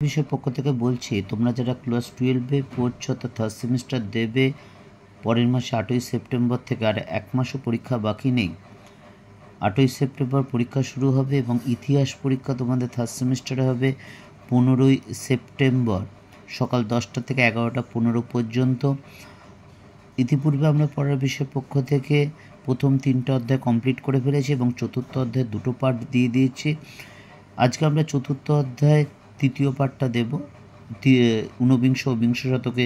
বিষয়ের পক্ষ থেকে বলছি, তোমরা যারা ক্লাস 12-এ পড়ছো অর্থাৎ থার্ড সেমিস্টার দেবে পরের মাসে 8ই সেপ্টেম্বর থেকে, আর এক মাসও পরীক্ষা বাকি নেই। 8ই সেপ্টেম্বর পরীক্ষা শুরু হবে এবং ইতিহাস পরীক্ষা তোমাদের থার্ড সেমিস্টারে হবে 15ই সেপ্টেম্বর সকাল 10টা থেকে 11টা 15 পর্যন্ত। ইতিপূর্বে আমরা পড়ার বিষয়ের পক্ষ থেকে প্রথম 3টা অধ্যায় কমপ্লিট করে ফেলেছি এবং চতুর্থ অধ্যায় 2টো পার্ট দিয়ে দিয়েছি। আজকে আমরা চতুর্থ অধ্যায় তৃতীয় পার্টটা দেব, ঊনবিংশ ও বিংশ শতকে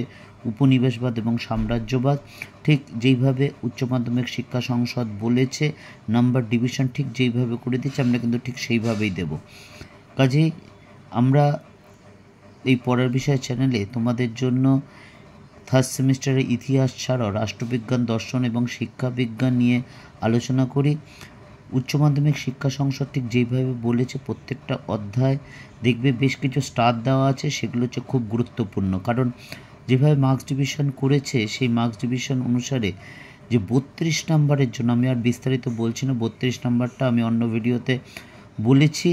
উপনিবেশবাদ এবং সাম্রাজ্যবাদ। ঠিক যেইভাবে উচ্চ মাধ্যমিক শিক্ষা সংসদ বলেছে, নাম্বার ডিভিশন ঠিক যেইভাবে করে দিচ্ছে, আমরা কিন্তু ঠিক সেইভাবেই দেব। কাজেই আমরা এই পড়ার বিষয় চ্যানেলে তোমাদের জন্য থার্ড সেমিস্টারের ইতিহাস ছাড়াও রাষ্ট্রবিজ্ঞান, দর্শন এবং শিক্ষাবিজ্ঞান নিয়ে আলোচনা করি। উচ্চ মাধ্যমিক শিক্ষা সংসদ ঠিক যেইভাবে বলেছে প্রত্যেকটা অধ্যায় দেখবে বেশ কিছু স্টার দেওয়া আছে, সেগুলো হচ্ছে খুব গুরুত্বপূর্ণ। কারণ যেভাবে মার্কস ডিভিশন করেছে সেই মার্কস ডিভিশন অনুসারে যে 32 নম্বরের জন্য, আমি আর বিস্তারিত বলছি না, 32 নম্বরটা আমি অন্য ভিডিওতে বলেছি।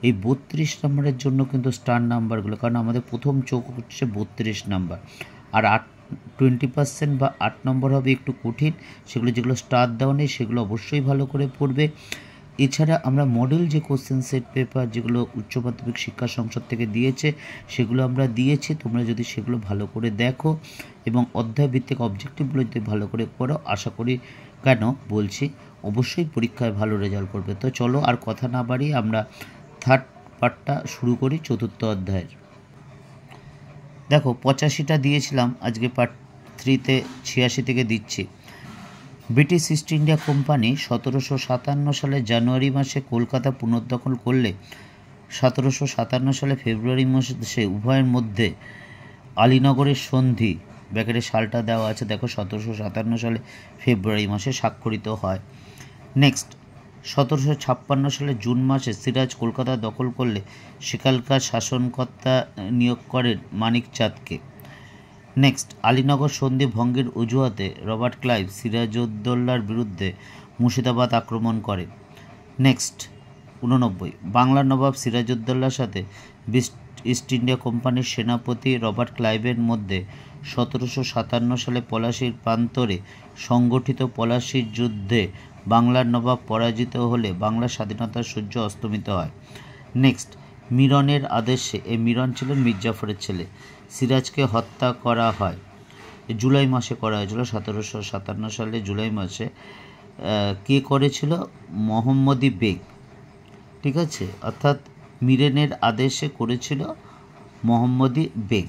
এই 32 নম্বরের জন্য কিন্তু স্টার নাম্বারগুলো, কারণ আমাদের প্রথম চোখ হচ্ছে 32 নাম্বার, আর 20% বা 8 নম্বর হবে একটু কঠিন, সেগুলো যেগুলো স্টার দেওয়া নেই সেগুলো অবশ্যই ভালো করে পড়বে। এছাড়া আমরা মডেল যে কোশ্চেন সেট পেপার যেগুলো উচ্চ মাধ্যমিক শিক্ষা সংসদ থেকে দিয়েছে সেগুলো আমরা দিয়েছি, তোমরা যদি সেগুলো ভালো করে দেখো এবং অধ্যায় ভিত্তিক অবজেক্টিভগুলো যদি ভালো করে করো, আশা করি, কেন বলছি, অবশ্যই পরীক্ষায় ভালো রেজাল্ট করবে। তো চলো আর কথা না বাড়িয়ে আমরা থার্ড পার্টটা শুরু করি চতুর্থ অধ্যায়ের। দেখো 85টা দিয়েছিলাম, আজকে পার্ট 3-তে 86 থেকে দিচ্ছি। ব্রিটিশ ইস্ট ইন্ডিয়া কোম্পানি 1757 সালে জানুয়ারি মাসে কলকাতা পুনর্দখল করলে 1757 সালে ফেব্রুয়ারি মাসে উভয়ের মধ্যে আলীনগরের সন্ধি, ব্যাকেটে সালটা দেওয়া আছে দেখো, 1757 সালে ফেব্রুয়ারি মাসে স্বাক্ষরিত হয়। নেক্সট, 1756 সালে জুন মাসে সিরাজ কলকাতা দখল করলে সেখানকার শাসনকর্তা নিয়োগ করেন মানিক চাঁদকে। নেক্সট, আলীনগর সন্ধি ভঙ্গের অজুহাতে রবার্ট ক্লাইভ সিরাজউদ্দৌলার বিরুদ্ধে মুর্শিদাবাদ আক্রমণ করে। নেক্সট 89, বাংলার নবাব সিরাজউদ্দৌলার সাথে ইস্ট ইন্ডিয়া কোম্পানির সেনাপতি রবার্ট ক্লাইভের মধ্যে 1757 সালে পলাশীর প্রান্তরে সংগঠিত পলাশীর যুদ্ধে বাংলার নবাব পরাজিত হলে বাংলার স্বাধীনতার সূর্য অস্তমিত হয়। নেক্সট, মিরনের আদেশে, এই মিরন ছিলেন মির্জাফরের ছেলে, সিরাজকে হত্যা করা হয়। জুলাই মাসে করা হয়েছিল, 1757 সালে জুলাই মাসে। কে করেছিল? মোহাম্মদী বেগ, ঠিক আছে, অর্থাৎ মিরনের আদেশে করেছিল মোহাম্মদী বেগ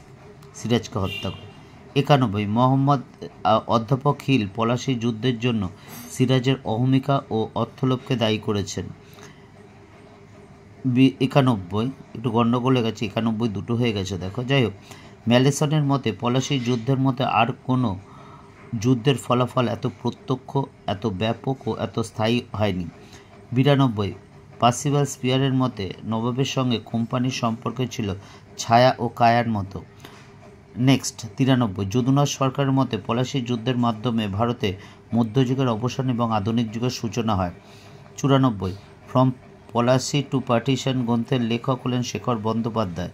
সিরাজকে হত্যা করে। 91, মোহাম্মদ অধ্যাপক হিল পলাশী যুদ্ধের জন্য সিরাজের অহমিকা ও অর্থলোভকে দায়ী করেছেন। 91, একটু গণ্ডগোল হয়ে গেছে, 91 দুটো হয়ে গেছে দেখো, যাই হোক। ম্যালেসনের মতে পলাশী যুদ্ধের মতে আর কোনো যুদ্ধের ফলাফল এত প্রত্যক্ষ, এত ব্যাপক ও এত স্থায়ী হয়নি। 92, পার্সিভাল স্পিয়ারের মতে নবাবের সঙ্গে কোম্পানির সম্পর্ক ছিল ছায়া ও কায়ার মতো। নেক্সট 93, যদুনাথ সরকারের মতে পলাশী যুদ্ধের মাধ্যমে ভারতে মধ্যযুগের অবসান এবং আধুনিক যুগের সূচনা হয়। 94, ফ্রম পলাশী টু পার্টিশন গ্রন্থের লেখক হলেন শেখর বন্দ্যোপাধ্যায়।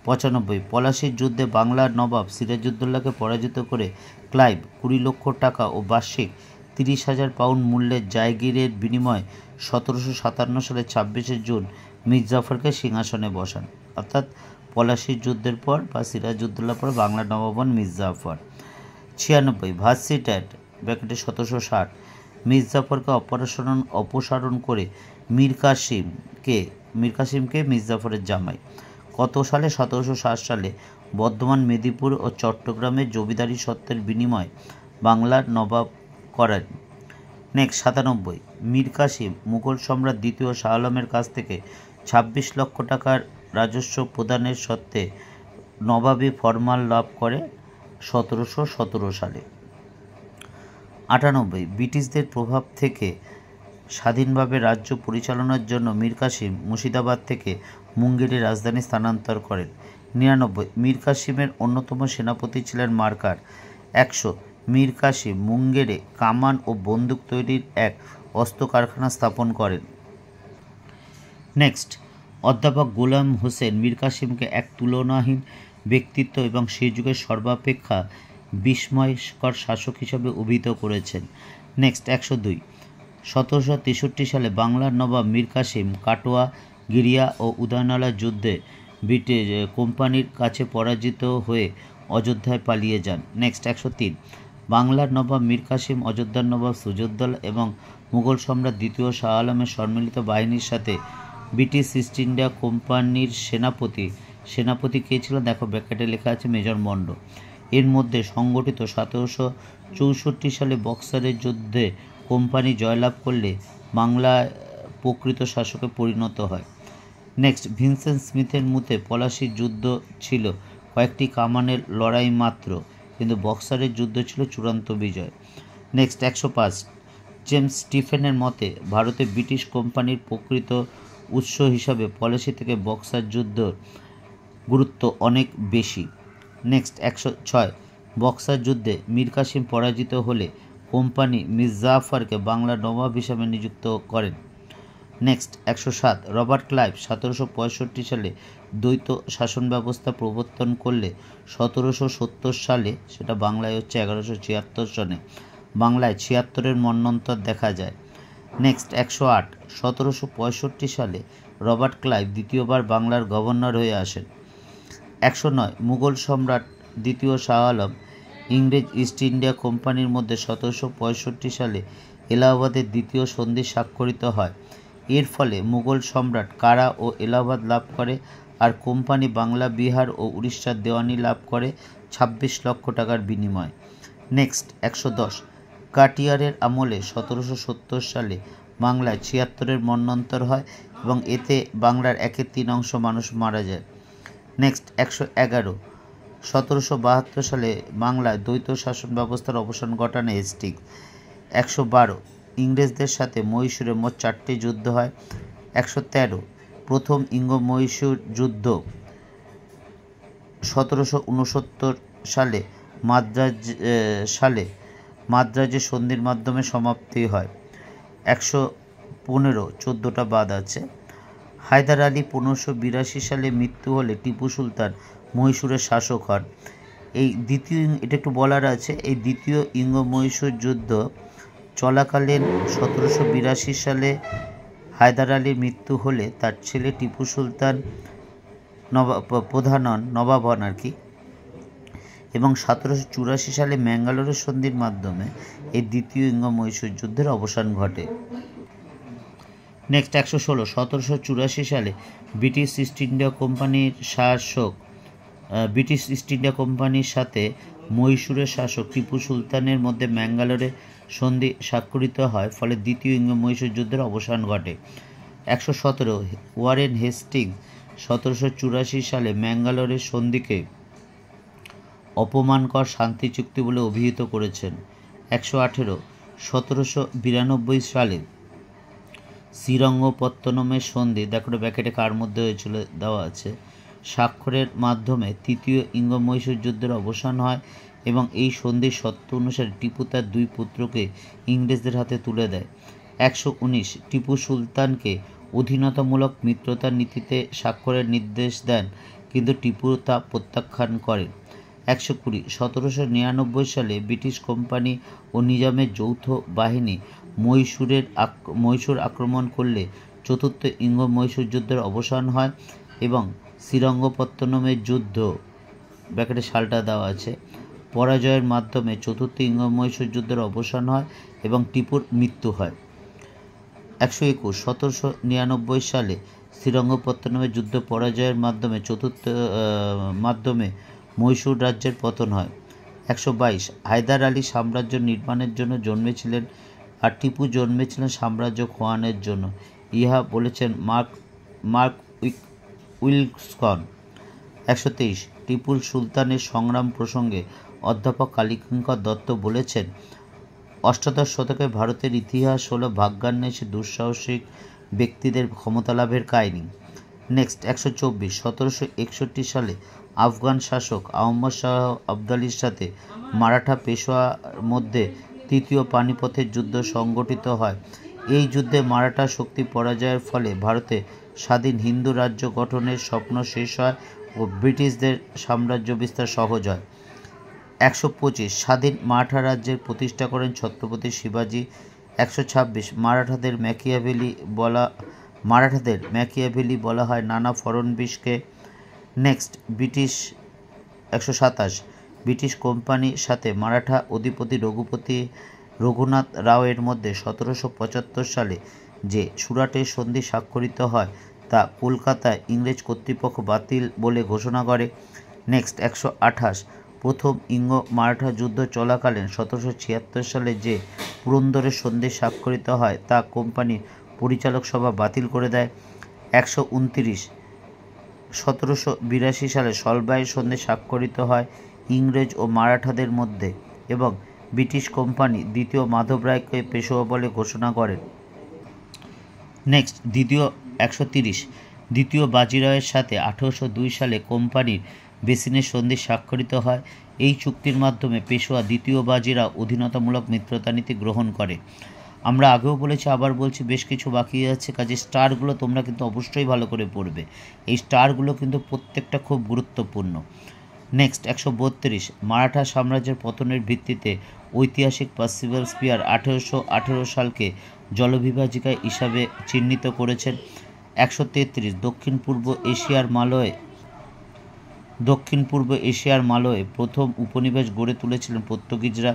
95, পলাশীর যুদ্ধে বাংলার নবাব সিরাজউদ্দৌলাকে পরাজিত করে ক্লাইভ 20 লক্ষ টাকা ও বার্ষিক 30,000 পাউন্ড মূল্যের জায়গিরের বিনিময়ে 1757 সালের 26শে জুন মির্জাফরকে সিংহাসনে বসান। অর্থাৎ পলাশীর যুদ্ধের পর বা সিরাজউদ্দৌলার পর বাংলার নবাব হন মির্জাফর। 96, ভার্সিট্যাট ব্র্যাকেটে 1760 মির্জাফরকে অপসারণ করে মীর কাসিমকে মির্জাফরের জামাই। কত সালে? 1760 সালে বর্ধমান, মেদিনীপুর ও চট্টগ্রামে জমিদারি সত্ত্বের বিনিময়ে বাংলার নবাব করেন। নেক্সট 97, মীর কাসিম মুঘল সম্রাট দ্বিতীয় শাহ আলমের কাছ থেকে 26 লক্ষ টাকার রাজস্ব প্রদানের সত্ত্বে নবাবী ফরমান লাভ করে 1717 সালে। 98, ব্রিটিশদের প্রভাব থেকে স্বাধীনভাবে রাজ্য পরিচালনার জন্য মীর কাসিম মুর্শিদাবাদ থেকে মুঙ্গেরে রাজধানী স্থানান্তর করেন। 99, মীর কাসিমের অন্যতম সেনাপতি ছিলেন মার্কার। 100, মীর কাসিম মুঙ্গেরে কামান ও বন্দুক তৈরির এক অস্ত্র কারখানা স্থাপন করেন। নেক্সট, অধ্যাপক গোলাম হোসেন মীর কাসিমকে এক তুলনাহীন ব্যক্তিত্ব এবং সেই যুগের সর্বাপেক্ষা বিস্ময়কর শাসক হিসাবে অভিহিত করেছেন। নেক্সট 102। 1763 সালে বাংলার নবাব মীর কাসিম কাটোয়া, গিরিয়া ও উদয়নালা যুদ্ধে ব্রিটিশ কোম্পানির কাছে পরাজিত হয়ে অযোধ্যায় পালিয়ে যান। নেক্সট 103। বাংলার নবাব মীর কাসিম অযোধ্যার নবাব সুজউদ্দৌলা এবং মুঘল সম্রাট দ্বিতীয় শাহ আলমের সম্মিলিত বাহিনীর সাথে ব্রিটিশ ইস্ট ইন্ডিয়া কোম্পানির সেনাপতি কে ছিল? দেখো ব্র্যাকেটে লেখা আছে মেজর মন্ডো। এর মধ্যে সংগঠিত 1764 সালে বক্সারের যুদ্ধে কোম্পানি জয়লাভ করলে বাংলা প্রকৃত শাসকে পরিণত হয়। নেক্সট, ভিনসেন্ট স্মিথের মতে পলাশির যুদ্ধ ছিল কয়েকটি কামানের লড়াই মাত্র, কিন্তু বক্সারের যুদ্ধ ছিল চূড়ান্ত বিজয়। নেক্সট 105। জেমস স্টিফেনের মতে ভারতে ব্রিটিশ কোম্পানির প্রকৃত উৎস হিসাবে পলাশি থেকে বক্সার যুদ্ধর গুরুত্ব অনেক বেশি। নেক্সট 106। বক্সার যুদ্ধে মীর কাসিম পরাজিত হলে কোম্পানি মির্জাফরকে বাংলার নবাব হিসাবে নিযুক্ত করেন। নেক্সট 107। রবার্ট ক্লাইভ 1765 সালে দ্বৈত শাসন ব্যবস্থা প্রবর্তন করলে 1770 সালে, সেটা বাংলায় হচ্ছে 1176 সনে, বাংলায় 76-এর মন্বন্তর দেখা যায়। নেক্সট 108। 1765 সালে রবার্ট ক্লাইভ দ্বিতীয়বার বাংলার গভর্নর হয়ে আসেন। 109। মুঘল সম্রাট দ্বিতীয় শাহ আলম ইংরেজ ইস্ট ইন্ডিয়া কোম্পানির মধ্যে 1765 সালে এলাহাবাদের দ্বিতীয় সন্ধি স্বাক্ষরিত হয়। এর ফলে মুঘল সম্রাট কারা ও এলাহাবাদ লাভ করে, আর কোম্পানি বাংলা, বিহার ও উড়িষ্যার দেওয়ানি লাভ করে 26 লক্ষ টাকার বিনিময়ে। নেক্সট 110। কাটিয়ারের আমলে 1770 সালে বাংলায় 76-এর মন্বন্তর হয় এবং এতে বাংলার 1/3 মানুষ মারা যায়। নেক্সট 111। 1772 সালে বাংলায় দ্বৈত শাসন ব্যবস্থার অবসান ঘটান হেস্টিংস। 112। ইংরেজদের সাথে মহীশূরে মোট 4টি যুদ্ধ হয়। 113। প্রথম ইঙ্গ-মহীশূর যুদ্ধ 1769 সালে মাদ্রাজে সন্ধির মাধ্যমে সমাপ্তি হয়। 115। 14টা বাদ আছে। হায়দার আলী 1582 সালে মৃত্যু হলে টিপু সুলতান মহীশূরের শাসক হন। এটা একটু বলার আছে, এই দ্বিতীয় ইঙ্গ-মহীশূর যুদ্ধ চলাকালীন 1782 সালে হায়দার আলীর মৃত্যু হলে তার ছেলে টিপু সুলতান নবাব হন আর কি, এবং 1784 সালে ম্যাঙ্গালোরের সন্ধির মাধ্যমে এই দ্বিতীয় ইঙ্গ-মহীশূর যুদ্ধের অবসান ঘটে। নেক্সট 116। 1784 সালে ব্রিটিশ ইস্ট ইন্ডিয়া কোম্পানির সাথে মহীশূরের শাসক টিপু সুলতানের মধ্যে ম্যাঙ্গালোরে সন্ধি স্বাক্ষরিত হয়, ফলে দ্বিতীয় ইঙ্গ-মহীশূর যুদ্ধের অবসান ঘটে। 117। ওয়ারেন হেস্টিংস 1784 সালে ম্যাঙ্গালোরের সন্ধিকে অপমানকর শান্তি চুক্তি বলে অভিহিত করেছেন। 118। 1792 সালে শ্রীরঙ্গপত্তনমের সন্ধি, দেখো ব্যাকেটে কার মধ্যে হয়েছিল দেওয়া আছে, স্বাক্ষরের মাধ্যমে তৃতীয় ইঙ্গ-মহীশূর যুদ্ধের অবসান হয় এবং এই সন্ধির শর্ত অনুসারে টিপু তার 2 পুত্রকে ইংরেজদের হাতে তুলে দেয়। 119। টিপু সুলতানকে অধীনতামূলক মিত্রতার নীতিতে স্বাক্ষরের নির্দেশ দেন, কিন্তু টিপু তা প্রত্যাখ্যান করেন। 120। 1799 সালে ব্রিটিশ কোম্পানি ও নিজামের যৌথ বাহিনী মহীশূর আক্রমণ করলে চতুর্থ ইঙ্গ-মহীশূর যুদ্ধের অবসান হয় এবং শ্রীরঙ্গপত্তনমের যুদ্ধ, ব্র্যাকেটে সালটা দেওয়া আছে, পরাজয়ের মাধ্যমে চতুর্থ ইঙ্গ-মহীশূর যুদ্ধের অবসান হয় এবং টিপুর মৃত্যু হয়। 121। 1799 সালে শ্রীরঙ্গপত্তনমের যুদ্ধ পরাজয়ের মাধ্যমে মহীশূর রাজ্যের পতন হয়। 122। হায়দার আলী সাম্রাজ্য নির্মাণের জন্য জন্মেছিলেন, আর টিপু জন্মেছিলেন সাম্রাজ্য খোয়ানোর জন্য, ইহা বলেছেন মার্ক উইলসকন। 123। টিপু সুলতানের সংগ্রাম প্রসঙ্গে অধ্যাপক কালীকিঙ্কর দত্ত বলেছেন, অষ্টাদশ শতকে ভারতের ইতিহাস হলো ভাগ্যান্বেষী দুঃসাহসিক ব্যক্তিদের ক্ষমতা লাভের কাহিনী। নেক্সট 124। 1761 সালে আফগান শাসক আহমদ শাহ আবদালির সাথে মারাঠা পেশোয়ার মধ্যে তৃতীয় পানিপথের যুদ্ধ সংগঠিত হয়। এই যুদ্ধে মারাঠা শক্তি পরাজয়ের ফলে ভারতে স্বাধীন হিন্দু রাজ্য গঠনের স্বপ্ন শেষ হয় ও ব্রিটিশদের সাম্রাজ্য বিস্তার সহজ হয়। 125 স্বাধীন মারাঠা রাজ্যের প্রতিষ্ঠা করেন ছত্রপতি শিবাজী। 126 মারাঠাদের ম্যাকিয়াভেলি বলা হয় নানা ফড়নবিশকে। নেক্সট ব্রিটিশ 127 ব্রিটিশ কোম্পানির সাথে মারাঠা অধিপতি রঘুনাথ রাও এর মধ্যে 1775 সালে যে সুরাটের সন্ধি স্বাক্ষরিত হয় তা কলকাতায় ইংরেজ কর্তৃপক্ষ বাতিল বলে ঘোষণা করে। নেক্সট 128 প্রথম ইঙ্গ মারাঠা যুদ্ধ চলাকালীন 1776 সালে যে পুরন্দরের সন্ধি স্বাক্ষরিত হয় তা কোম্পানির পরিচালক সভা বাতিল করে দেয়। 129 1782 সালে সলবাই সন্ধি স্বাক্ষরিত হয় ইংরেজ ও মারাঠাদের মধ্যে এবং ব্রিটিশ কোম্পানি দ্বিতীয় মাধব রায়কে পেশোয়া বলে ঘোষণা করেন। নেক্সট 130 দ্বিতীয় বাজিরাওয়ের সাথে 1802 সালে কোম্পানির বেসিনের সন্ধি স্বাক্ষরিত হয়। এই চুক্তির মাধ্যমে পেশোয়া দ্বিতীয় বাজিরাও অধীনতামূলক মিত্রতা নীতি গ্রহণ করে। আমরা আগেও বলেছি, আবার বলছি, বেশ কিছু বাকি আছে, কাজে স্টারগুলো তোমরা কিন্তু অবশ্যই ভালো করে পড়বে। এই স্টারগুলো কিন্তু প্রত্যেকটা খুব গুরুত্বপূর্ণ। নেক্সট 132 মারাঠা সাম্রাজ্যের পতনের ভিত্তিতে ঐতিহাসিক পার্সিভাল স্পিয়ার 1818 সালকে জলবিভাজিকা হিসাবে চিহ্নিত করেছেন। 133 দক্ষিণ পূর্ব এশিয়ার মালয়ে প্রথম উপনিবেশ গড়ে তুলেছিলেন পর্তুগিজরা।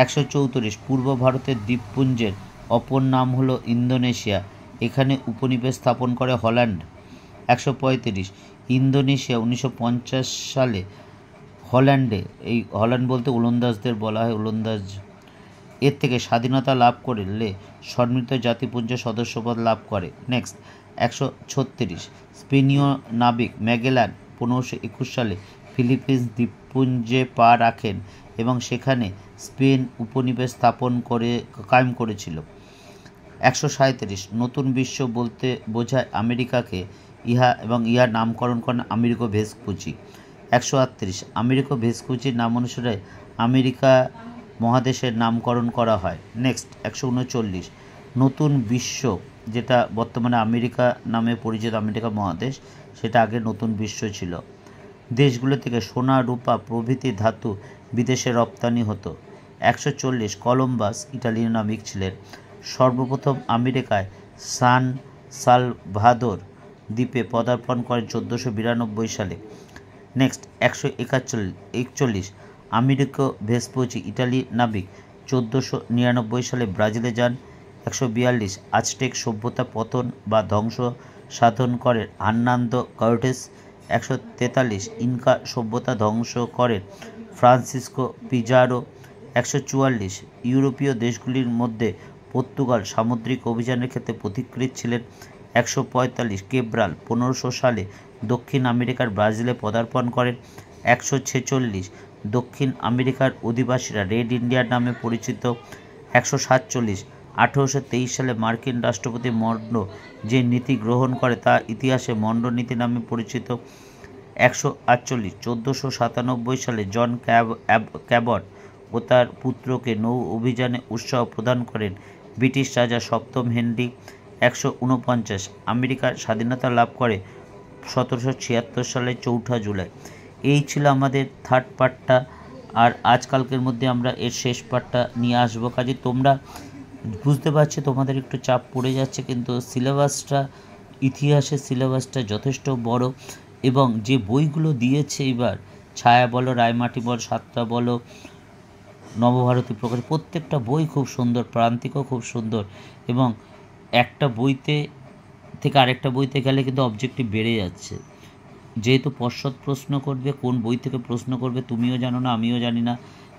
134 পূর্ব ভারতের দ্বীপপুঞ্জের অপর নাম হলো ইন্দোনেশিয়া, এখানে উপনিবেশ স্থাপন করে হল্যান্ড। 135 ইন্দোনেশিয়া 1950 সালে হল্যান্ডে, এই হল্যান্ড বলতে ওলন্দাজদের বলা হয়, ওলন্দাজ, এর থেকে স্বাধীনতা লাভ করলে সম্মিলিত জাতিপুঞ্জের সদস্যপদ লাভ করে। নেক্সট 136 স্পেনীয় নাবিক ম্যাগেলান 1521 সালে ফিলিপিন্স দ্বীপপুঞ্জে পা রাখেন এবং সেখানে স্পেন উপনিবেশ কায়েম করেছিল। 137 নতুন বিশ্ব বলতে বোঝায় আমেরিকাকে, ইহার নামকরণ করেন আমেরিকো ভেসপুচি। 138 আমেরিকো ভেসপুচির নাম অনুসারে আমেরিকা মহাদেশের নামকরণ করা হয়। নেক্সট 139 নতুন বিশ্ব, যেটা বর্তমানে আমেরিকা নামে পরিচিত, আমেরিকা মহাদেশ, সেটা আগে নতুন বিশ্ব ছিল। দেশগুলো থেকে সোনা, রূপা প্রভৃতি ধাতু বিদেশে রপ্তানি হতো। 140 কলম্বাস ইটালীয় নাবিক ছিলেন। সর্বপ্রথম আমেরিকায় সান সালভাদোর দ্বীপে পদার্পণ করেন 1492 সালে। নেক্সট 141 আমেরিকো ভেসপুচি ইটালি নাবিক 1499 সালে ব্রাজিলে যান। 142 আজটেক সভ্যতা পতন বা ধ্বংস সাধন করেন হার্নান্দো কর্টেস। 143 ইনকা সভ্যতা ধ্বংস করেন ফ্রান্সিসকো পিজারো। 144 ইউরোপীয় দেশগুলির মধ্যে পর্তুগাল সামুদ্রিক অভিযানের ক্ষেত্রে পথিকৃৎ ছিলেন। 145 কেব্রাল 1500 সালে দক্ষিণ আমেরিকার ব্রাজিলে পদার্পণ করেন। 146 দক্ষিণ আমেরিকার অধিবাসীরা রেড ইন্ডিয়ান নামে পরিচিত। 147 1823 সালে মার্কিন রাষ্ট্রপতি মন্ডো যে নীতি গ্রহণ করে তা ইতিহাসে মন্ডো নীতি নামে পরিচিত। 148 1497 সালে জন ক্যাবট ও তার পুত্রকে নৌ অভিযানে উৎসাহ প্রদান করেন ব্রিটিশ রাজা সপ্তম হেনরি। 149 আমেরিকার স্বাধীনতা লাভ করে 1776 সালের 4 জুলাই। এই ছিল আমাদের থার্ড পার্টটা, আর আজকালকের মধ্যে আমরা এর শেষ পার্টটা নিয়ে আসবো। কাজে তোমরা বুঝতে পারছো তোমাদের একটু চাপ পড়ে যাচ্ছে, কিন্তু ইতিহাসের সিলেবাসটা যথেষ্ট বড় এবং যে বইগুলো দিয়েছে এবার, ছায়া বলো, রায়মাটি বলো, সাতটা বলো, নবভারতী প্রকাশ, প্রত্যেকটা বই খুব সুন্দর, প্রান্তিকও খুব সুন্দর এবং একটা বইতে থেকে আরেকটা বইতে গেলে কিন্তু অবজেক্টিভ বেড়ে যাচ্ছে। যেহেতু পর্ষদ প্রশ্ন করবে, কোন বই থেকে প্রশ্ন করবে তুমিও জানো না, আমিও জানি না,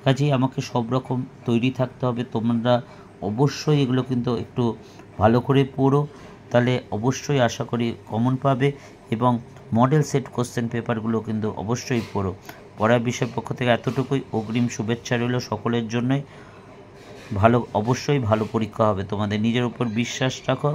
কাজেই আমাকে সব রকম তৈরি থাকতে হবে। তোমরা অবশ্যই এগুলো কিন্তু একটু ভালো করে পড়ো, তাহলে অবশ্যই আশা করি কমন পাবে এবং মডেল সেট কোশ্চেন পেপারগুলো কিন্তু অবশ্যই পড়ো। পড়ার বিষয়ের পক্ষ থেকে এতটুকুই, অগ্রিম শুভেচ্ছা রইল সকলের জন্যই। অবশ্যই ভালো পরীক্ষা হবে, তোমাদের নিজের উপর বিশ্বাস রাখো।